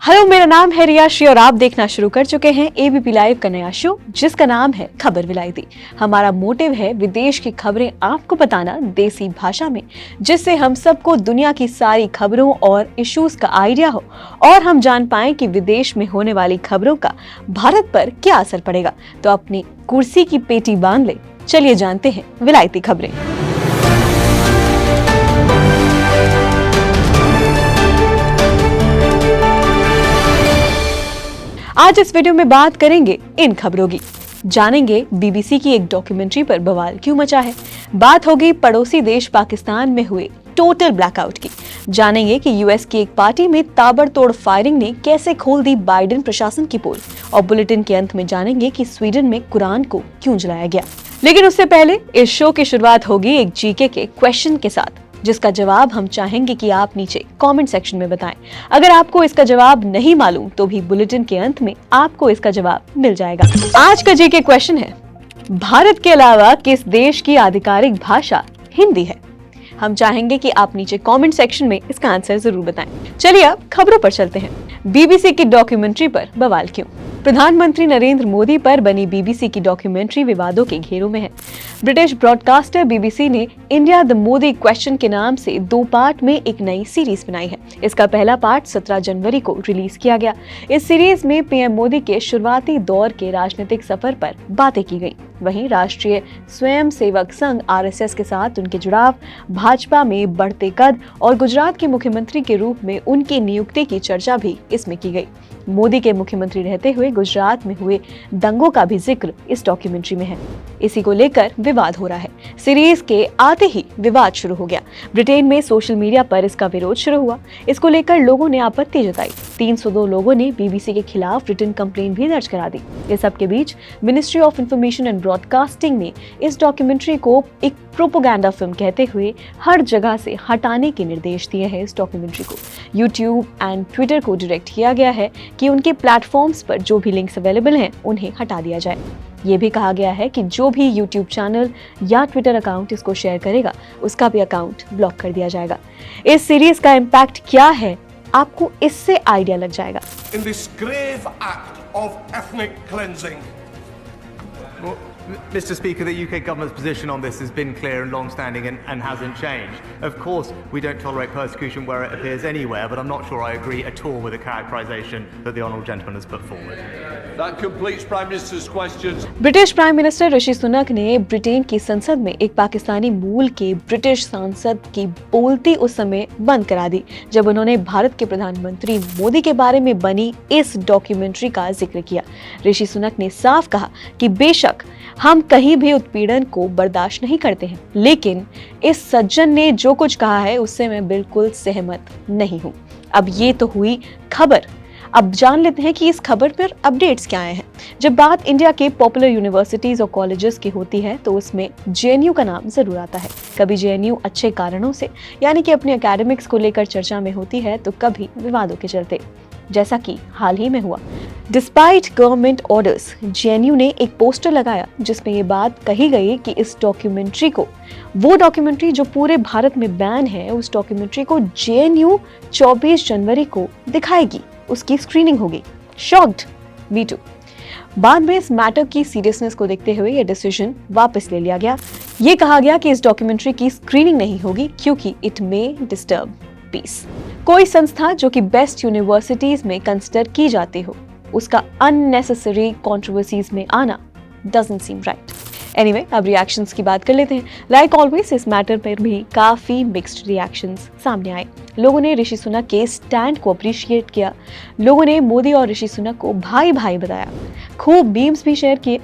Hello, मेरा नाम है रिया श्री और आप देखना शुरू कर चुके हैं एबीपी लाइव का नया शो जिसका नाम है खबर विलायती। हमारा मोटिव है विदेश की खबरें आपको बताना देसी भाषा में, जिससे हम सबको दुनिया की सारी खबरों और इश्यूज का आइडिया हो और हम जान पाए कि विदेश में होने वाली खबरों का भारत पर क्या असर पड़ेगा। तो अपनी कुर्सी की पेटी बांध ले, चलिए जानते हैं विलायती खबरें। आज इस वीडियो में बात करेंगे इन खबरों की, जानेंगे बीबीसी की एक डॉक्यूमेंट्री पर बवाल क्यों मचा है, बात होगी पड़ोसी देश पाकिस्तान में हुए टोटल ब्लैकआउट की, जानेंगे कि यूएस की एक पार्टी में ताबड़तोड़ फायरिंग ने कैसे खोल दी बाइडेन प्रशासन की पोल, और बुलेटिन के अंत में जानेंगे कि स्वीडन में कुरान को क्यों जलाया गया। लेकिन उससे पहले इस शो की शुरुआत होगी एक जीके के क्वेश्चन के साथ, जिसका जवाब हम चाहेंगे कि आप नीचे कमेंट सेक्शन में बताएं। अगर आपको इसका जवाब नहीं मालूम तो भी बुलेटिन के अंत में आपको इसका जवाब मिल जाएगा। आज का जीके क्वेश्चन है, भारत के अलावा किस देश की आधिकारिक भाषा हिंदी है? हम चाहेंगे कि आप नीचे कमेंट सेक्शन में इसका आंसर जरूर बताएं। चलिए अब खबरों पर चलते हैं। बीबीसी की डॉक्यूमेंट्री पर बवाल क्यों? प्रधानमंत्री नरेंद्र मोदी पर बनी बीबीसी की डॉक्यूमेंट्री विवादों के घेरों में है। ब्रिटिश ब्रॉडकास्टर बीबीसी ने इंडिया द मोदी क्वेश्चन के नाम से 2 पार्ट में एक नई सीरीज बनाई है। इसका पहला पार्ट 17 जनवरी को रिलीज किया गया। इस सीरीज में पीएम मोदी के शुरुआती दौर के राजनीतिक सफर पर बातें की गई। वहीं राष्ट्रीय स्वयंसेवक संघ आरएसएस के साथ उनके जुड़ाव, भाजपा में बढ़ते कद और गुजरात के मुख्यमंत्री के रूप में उनकी नियुक्ति की चर्चा भी इसमें की गई। मोदी के मुख्यमंत्री रहते हुए गुजरात में हुए दंगों का भी जिक्र इस डॉक्यूमेंट्री में है। इसी को लेकर विवाद हो रहा है। सीरीज के आते ही विवाद शुरू हो गया। ब्रिटेन में सोशल मीडिया पर इसका विरोध शुरू हुआ। इसको लेकर लोगों ने आपत्ति जताई। 302 लोगों ने बीबीसी के खिलाफ रिटन कंप्लेंट भी दर्ज करा दी। इस सब के बीच ministry of information and broadcasting ने इस डॉक्यूमेंट्री को एक प्रोपेगेंडा फिल्म कहते हुए हर जगह से हटाने के निर्देश दिए हैं। इस डॉक्यूमेंट्री को यूट्यूब एंड ट्विटर को डायरेक्ट किया गया है कि उनके प्लेटफॉर्म्स पर जो भी लिंक्स अवेलेबल हैं उन्हें हटा दिया जाए। ये भी कहा गया है कि जो भी यूट्यूब चैनल या ट्विटर अकाउंट इसको शेयर करेगा उसका भी अकाउंट ब्लॉक कर दिया जाएगा। इस सीरीज का इम्पैक्ट क्या है, आपको इससे आइडिया लग जाएगा। In this grave act of ethnic cleansing. Well, Mr. Speaker, the UK government's position on this has been clear and long-standing and hasn't changed. Of course, we don't tolerate persecution where it appears anywhere, but I'm not sure I agree at all with the characterisation that the honourable gentleman has put forward. That completes Prime Minister's questions. British prime minister Rishi Sunak ने Britain की संसद में एक पाकिस्तानी मूल के British सांसद की बोलती उस समय बंद करा दी जब उन्होंने भारत के प्रधानमंत्री मोदी के बारे में बनी इस डॉक्यूमेंट्री का जिक्र किया। ऋषि सुनक ने साफ कहा कि बेशक हम कहीं भी उत्पीड़न को बर्दाश्त नहीं करते हैं, लेकिन इस सज्जन ने जो कुछ कहा है उससे मैं बिल्कुल सहमत नहीं हूँ। अब ये तो हुई खबर, अब जान लेते हैं कि इस खबर पर अपडेट्स क्या आए हैं। जब बात इंडिया के पॉपुलर यूनिवर्सिटीज और कॉलेजेस की होती है तो उसमें जेएनयू का नाम जरूर आता है। कभी जेएनयू अच्छे कारणों से यानी कि अपने एकेडमिक्स को लेकर चर्चा में होती है तो कभी विवादों के चलते, जैसा कि हाल ही में हुआ। डिस्पाइट गवर्नमेंट ऑर्डर्स, जेएनयू ने एक पोस्टर लगाया जिसमें ये बात कही गई कि इस डॉक्यूमेंट्री को, वो डॉक्यूमेंट्री जो पूरे भारत में बैन है, उस डॉक्यूमेंट्री को जेएनयू 24 जनवरी को दिखाएगी, उसकी स्क्रीनिंग होगी। Shocked me too. बाद में इस मैटर की सीरियसनेस को देखते हुए यह डिसीजन वापस ले लिया गया। ये कहा गया कि इस डॉक्यूमेंट्री की स्क्रीनिंग नहीं होगी क्योंकि इट मे डिस्टर्ब पीस। कोई संस्था जो कि बेस्ट यूनिवर्सिटीज में कंसिडर की जाती हो, उसका अननेसेसरी कंट्रोवर्सीज में आना डजंट सीम राइट। एनीवे, अब रिएक्शंस की बात कर लेते हैं। लाइक ऑलवेज इस मैटर पर भी काफी मिक्स्ड रिएक्शंस सामने आए। लोगों ने ऋषि सुनक के स्टैंड को अप्रिशिएट किया, लोगों ने मोदी और ऋषि सुनक को भाई भाई बताया, खूब मीम्स भी शेयर किए।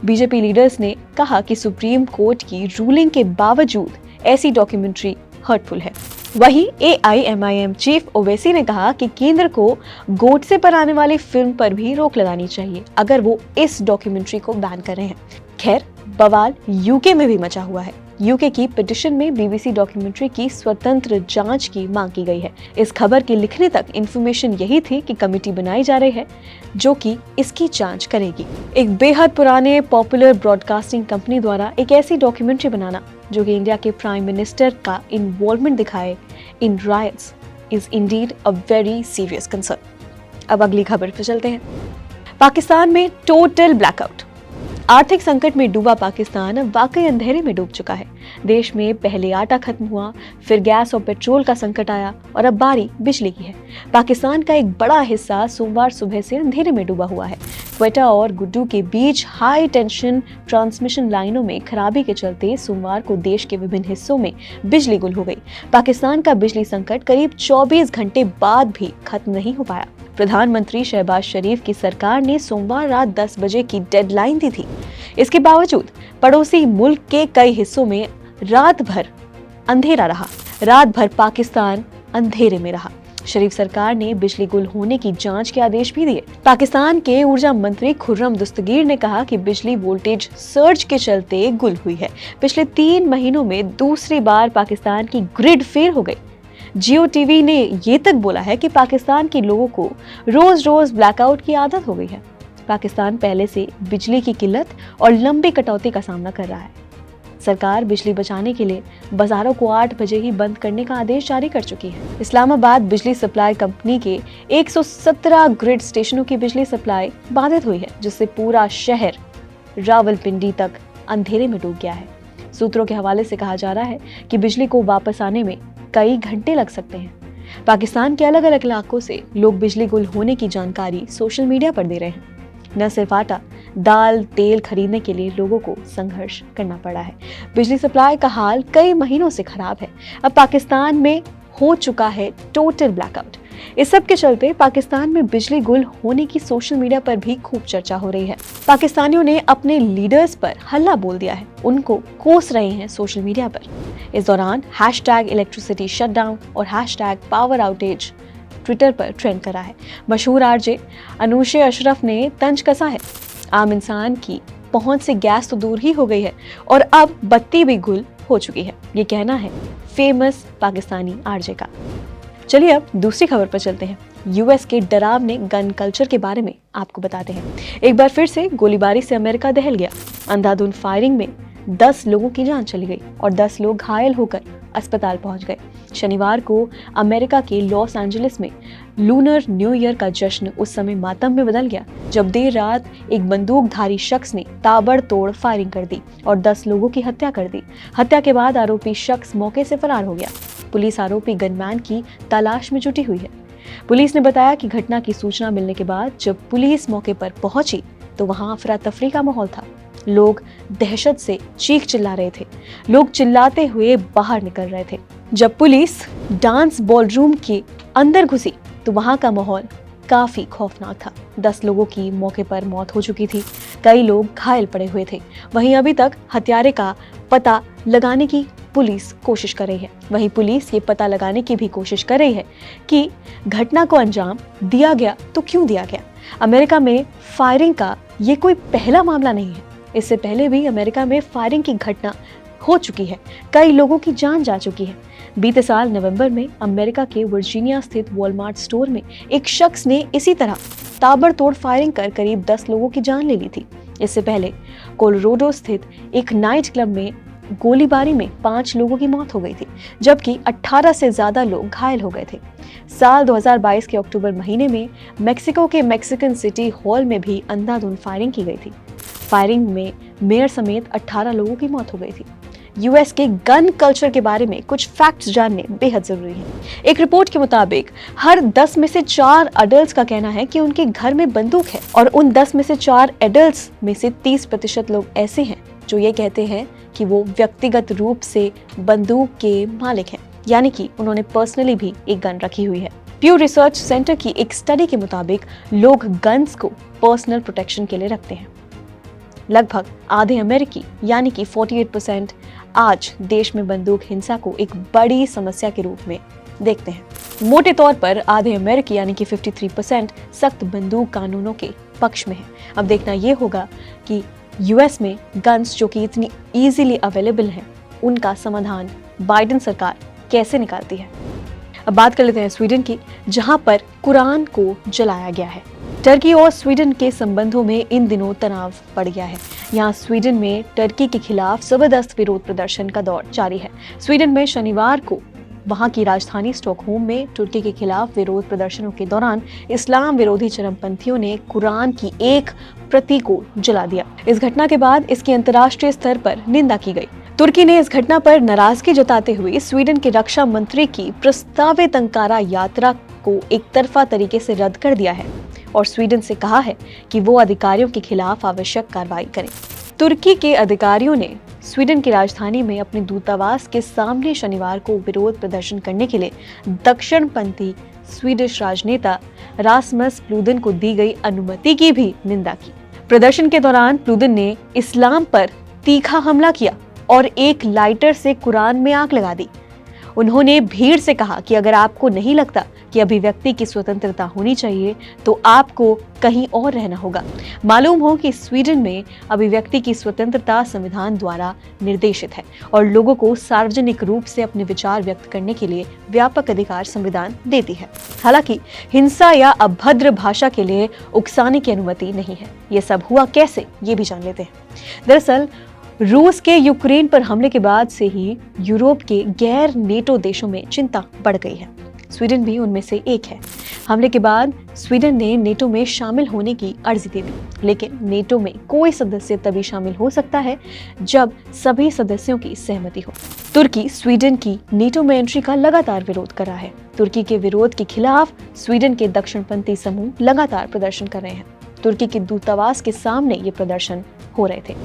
बीजेपी लीडर्स ने कहा कि सुप्रीम कोर्ट की रूलिंग के बावजूद ऐसी डॉक्यूमेंट्री हर्टफुल है। वहीं एआईएमआईएम चीफ ओवैसी ने कहा कि केंद्र को गोडसे पर आने वाली फिल्म पर भी रोक लगानी चाहिए अगर वो इस डॉक्यूमेंट्री को बैन कर रहे हैं। खैर, बवाल यूके में भी मचा हुआ है। यूके की पिटीशन में बीबीसी डॉक्यूमेंट्री की स्वतंत्र जांच की मांग की गई है। इस खबर के लिखने तक इन्फॉर्मेशन यही थी कि कमेटी बनाई जा रही है जो कि इसकी जांच करेगी। एक बेहद पुराने पॉपुलर ब्रॉडकास्टिंग कंपनी द्वारा एक ऐसी डॉक्यूमेंट्री बनाना जो कि इंडिया के प्राइम मिनिस्टर का इन्वॉल्वमेंट दिखाए in riots is indeed a very serious concern. अब अगली खबर पर चलते हैं। पाकिस्तान में टोटल ब्लैकआउट। आर्थिक संकट में डूबा पाकिस्तान अब वाकई अंधेरे में डूब चुका है। देश में पहले आटा खत्म हुआ, फिर गैस और पेट्रोल का संकट आया और अब बारी बिजली की है। पाकिस्तान का एक बड़ा हिस्सा सोमवार सुबह से अंधेरे में डूबा हुआ है। क्वेटा और गुड्डू के बीच हाई टेंशन ट्रांसमिशन लाइनों में खराबी के चलते सोमवार को देश के विभिन्न हिस्सों में बिजली गुल हो गई। पाकिस्तान का बिजली संकट करीब 24 घंटे बाद भी खत्म नहीं हो पाया। प्रधानमंत्री शहबाज शरीफ की सरकार ने सोमवार रात 10 बजे की डेडलाइन दी थी। इसके बावजूद पड़ोसी मुल्क के कई हिस्सों में रात भर अंधेरा रहा। रात भर पाकिस्तान अंधेरे में रहा। शरीफ सरकार ने बिजली गुल होने की जांच के आदेश भी दिए। पाकिस्तान के ऊर्जा मंत्री खुर्रम दस्तगीर ने कहा कि बिजली वोल्टेज सर्ज के चलते गुल हुई है। पिछले 3 महीनों में दूसरी बार पाकिस्तान की ग्रिड फेल हो गई। जियो टीवी ने ये तक बोला है कि पाकिस्तान के लोगों को रोज रोज ब्लैकआउट की आदत हो गई है। पाकिस्तान पहले से बिजली की किल्लत और लंबी कटौती का सामना कर रहा है। सरकार बिजली बचाने के लिए बाजारों को 8 बजे ही बंद करने का आदेश जारी कर चुकी है। इस्लामाबाद बिजली सप्लाई कंपनी के 117 ग्रिड स्टेशनों की बिजली सप्लाई बाधित हुई है, जिससे पूरा शहर रावलपिंडी तक अंधेरे में डूब गया है। सूत्रों के हवाले से कहा जा रहा है कि बिजली को वापस आने में कई घंटे लग सकते हैं। पाकिस्तान के अलग अलग इलाकों से लोग बिजली गुल होने की जानकारी सोशल मीडिया पर दे रहे हैं। न सिर्फ आटा, दाल, तेल खरीदने के लिए लोगों को संघर्ष करना पड़ा है। बिजली सप्लाई का हाल कई महीनों से खराब है। अब पाकिस्तान में हो चुका है टोटल ब्लैकआउट। इस सब के चलते पाकिस्तान में बिजली गुल होने की सोशल मीडिया पर भी खूब चर्चा हो रही है। पाकिस्तानियों ने अपने लीडर्स पर हल्ला बोल दिया है, उनको कोस रहे हैं सोशल मीडिया पर। इस दौरान #इलेक्ट्रिसिटी शटडाउन और #पावर आउटेज ट्विटर पर ट्रेंड करा है। मशहूर आरजे अनुशे अशरफ ने तंज कसा है, आम इंसान की पहुंच से गैस तो दूर ही हो गई है और अब बत्ती भी गुल हो चुकी है। ये कहना है फेमस पाकिस्तानी आरजे का। चलिए अब दूसरी खबर पर चलते हैं। यूएस के डरावने गन कल्चर के बारे में आपको बताते हैं। एक बार फिर से गोलीबारी से अमेरिका दहल गया। अंधाधुंध फायरिंग में 10 लोगों की जान चली गई और 10 लोग घायल होकर अस्पताल पहुंच गए। शनिवार को अमेरिका के लॉस एंजलिस में लूनर न्यू ईयर का जश्न उस समय मातम में बदल गया जब देर रात एक बंदूकधारी शख्स ने ताबड़तोड़ फायरिंग कर दी और 10 लोगों की हत्या कर दी। हत्या के बाद आरोपी शख्स मौके से फरार हो गया। पुलिस आरोपी गनमैन की तलाश में जुटी हुई है। पुलिस ने बताया कि घटना की सूचना मिलने के बाद जब पुलिस मौके पर पहुंची तो वहां अफरा तफरी का माहौल था। लोग दहशत से चीख चिल्ला रहे थे। लोग चिल्लाते हुए बाहर निकल रहे थे। जब पुलिस डांस बॉलरूम के अंदर घुसी तो वहां का माहौल काफी खौफनाक था। 10 लोगों की मौके पर मौत हो चुकी थी। कई लोग घायल पड़े हुए थे। वहीं अभी तक हत्यारे का पता लगाने की पुलिस कोशिश कर रही है। वहीं पुलिस ये पता लगाने की भी कोशिश कर रही है कि घटना को अंजाम दिया गया तो क्यों दिया गया। अमेरिका में फायरिंग का ये कोई पहला मामला नहीं है। इससे पहले भी अमेरिका में फायरिंग की घटना हो चुकी है। कई लोगों की जान जा चुकी है। बीते साल नवंबर में अमेरिका के वर्जीनिया स्थित वॉलमार्ट स्टोर में एक शख्स ने इसी तरह ताबड़तोड़ फायरिंग कर करीब 10 लोगों की जान ले ली थी। इससे पहले कोलोराडो स्थित एक नाइट क्लब में गोलीबारी में 5 लोगों की मौत हो गई थी, जबकि 18 से ज्यादा लोग घायल हो गए थे। साल 2022 के अक्टूबर महीने में मेक्सिको के मैक्सिकन सिटी हॉल में भी अंधाधुंध फायरिंग की गई थी। फायरिंग में मेयर समेत 18 लोगों की मौत हो गई थी। यूएस के गन कल्चर के बारे में कुछ फैक्ट्स जानने बेहद जरूरी है। एक रिपोर्ट के मुताबिक हर 10 में से 4 अडल्ट्स का कहना है कि उनके घर में बंदूक है और उन 10 में से 4 एडल्ट्स में से 30% लोग ऐसे हैं जो ये कहते हैं कि वो व्यक्तिगत रूप से बंदूक के मालिक हैं, यानी कि उन्होंने पर्सनली भी एक गन रखी हुई है। प्यू रिसर्च सेंटर की एक स्टडी के मुताबिक लोग गन्स को पर्सनल प्रोटेक्शन के लिए रखते हैं। लगभग आधे अमेरिकी यानी कि 48% आज देश में बंदूक हिंसा को एक बड़ी समस्या के रूप में देखते हैं। मोटे तौर पर आधे अमेरिकी यानी कि 53% सख्त बंदूक कानूनों के पक्ष में है। अब देखना यह होगा कि यूएस में गन्स जो कि इतनी इजीली अवेलेबल हैं, उनका समाधान बाइडेन सरकार कैसे निकालती है। अब बात कर लेते हैं स्वीडन की, जहां पर कुरान को जलाया गया है। टर्की और स्वीडन के संबंधों में इन दिनों तनाव बढ़ गया है। यहाँ स्वीडन में टर्की के खिलाफ जबरदस्त विरोध प्रदर्शन का दौर जारी है। स्वीडन में शनिवार को वहां की राजधानी स्टॉकहोम में तुर्की के खिलाफ विरोध प्रदर्शनों के दौरान इस्लाम विरोधी चरमपंथियों ने कुरान की एक प्रति को जला दिया। इस घटना के बाद इसकी अंतर्राष्ट्रीय स्तर पर निंदा की गई। तुर्की ने इस घटना पर नाराजगी जताते हुए स्वीडन के रक्षा मंत्री की प्रस्तावित अंकारा यात्रा को एक तरफा तरीके से रद्द कर दिया है और स्वीडन से कहा है कि वो अधिकारियों के खिलाफ आवश्यक कार्रवाई करें। तुर्की के अधिकारियों ने स्वीडन की राजधानी में अपने दूतावास के सामने शनिवार को विरोध प्रदर्शन करने के लिए दक्षिणपंथी स्वीडिश राजनेता रासमस प्लूदन को दी गई अनुमति की भी निंदा की। प्रदर्शन के दौरान प्लूदन ने इस्लाम पर तीखा हमला किया और एक लाइटर से कुरान में आग लगा दी। उन्होंने भीड़ से कहा कि अगर आपको नहीं लगता कि अभिव्यक्ति की स्वतंत्रता होनी चाहिए तो आपको कहीं और रहना होगा। मालूम हो कि स्वीडन में अभिव्यक्ति की स्वतंत्रता संविधान द्वारा निर्देशित है और लोगों को सार्वजनिक रूप से अपने विचार व्यक्त करने के लिए व्यापक अधिकार संविधान देती है। हालांकि हिंसा या अभद्र भाषा के लिए उकसाने की अनुमति नहीं है। ये सब हुआ कैसे, ये भी जान लेते हैं। दरअसल रूस के यूक्रेन पर हमले के बाद से ही यूरोप के गैर नेटो देशों में चिंता बढ़ गई है। स्वीडन भी उनमें से एक है। हमले के बाद स्वीडन ने नेटो में शामिल होने की अर्जी दे दी, लेकिन नेटो में कोई सदस्य तभी शामिल हो सकता है जब सभी सदस्यों की सहमति हो। तुर्की स्वीडन की नेटो में एंट्री का लगातार विरोध कर रहा है। तुर्की के विरोध के खिलाफ स्वीडन के दक्षिणपंथी समूह लगातार प्रदर्शन कर रहे हैं। तुर्की के दूतावास के सामने ये प्रदर्शन हो रहे थे।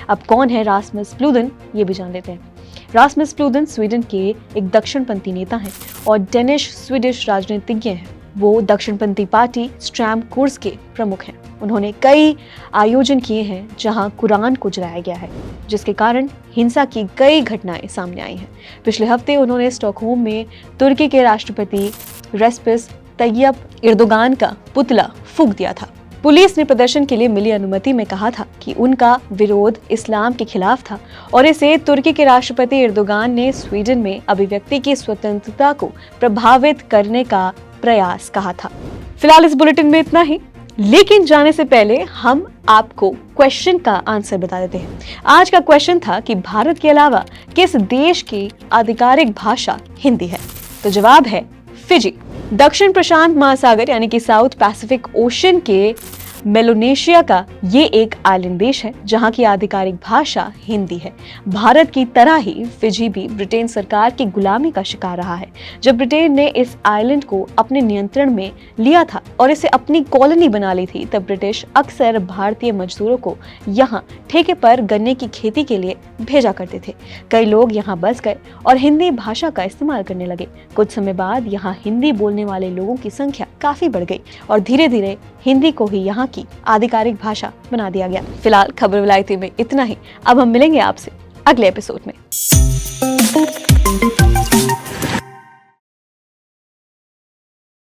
अब कौन है रासमस प्लूदन, ये भी जान लेते हैं। रासमस प्लूदन स्वीडन के एक दक्षिणपंथी नेता हैं और डेनिश स्वीडिश राजनीतिज्ञ हैं। वो दक्षिणपंथी पार्टी स्ट्रैम कोर्स के प्रमुख हैं। उन्होंने कई आयोजन किए हैं जहां कुरान को जलाया गया है, जिसके कारण हिंसा की कई घटनाएं सामने आई हैं। पिछले हफ्ते उन्होंने स्टॉकहोम में तुर्की के राष्ट्रपति रेसिप तय्यप एर्दोगान का पुतला फूंक दिया था। पुलिस ने प्रदर्शन के लिए मिली अनुमति में कहा था कि उनका विरोध इस्लाम के खिलाफ था और इसे तुर्की के राष्ट्रपति एर्दोगान ने स्वीडन में अभिव्यक्ति की स्वतंत्रता को प्रभावित करने का प्रयास कहा था। फिलहाल इस बुलेटिन में इतना ही, लेकिन जाने से पहले हम आपको क्वेश्चन का आंसर बता देते हैं। आज का क्वेश्चन था कि भारत के अलावा किस देश की आधिकारिक भाषा हिंदी है? तो जवाब है फिजी। दक्षिण प्रशांत महासागर यानी कि साउथ पैसिफिक ओशन के मेलोनेशिया का ये एक आइलैंड देश है जहां की आधिकारिक भाषा हिंदी है। भारत की तरह ही फिजी भी ब्रिटेन सरकार की गुलामी का शिकार रहा है। जब ब्रिटेन ने इस आइलैंड को अपने नियंत्रण में लिया था और इसे अपनी कॉलोनी बना ली थी, तब ब्रिटिश अक्सर भारतीय मजदूरों को यहाँ ठेके पर गन्ने की खेती के लिए भेजा करते थे। कई लोग यहाँ बस गए और हिंदी भाषा का इस्तेमाल करने लगे। कुछ समय बाद यहाँ हिंदी बोलने वाले लोगों की संख्या काफी बढ़ गई और धीरे धीरे हिंदी को ही यहाँ की आधिकारिक भाषा बना दिया गया। फिलहाल खबर विलायती में इतना ही। अब हम मिलेंगे आपसे अगले एपिसोड में।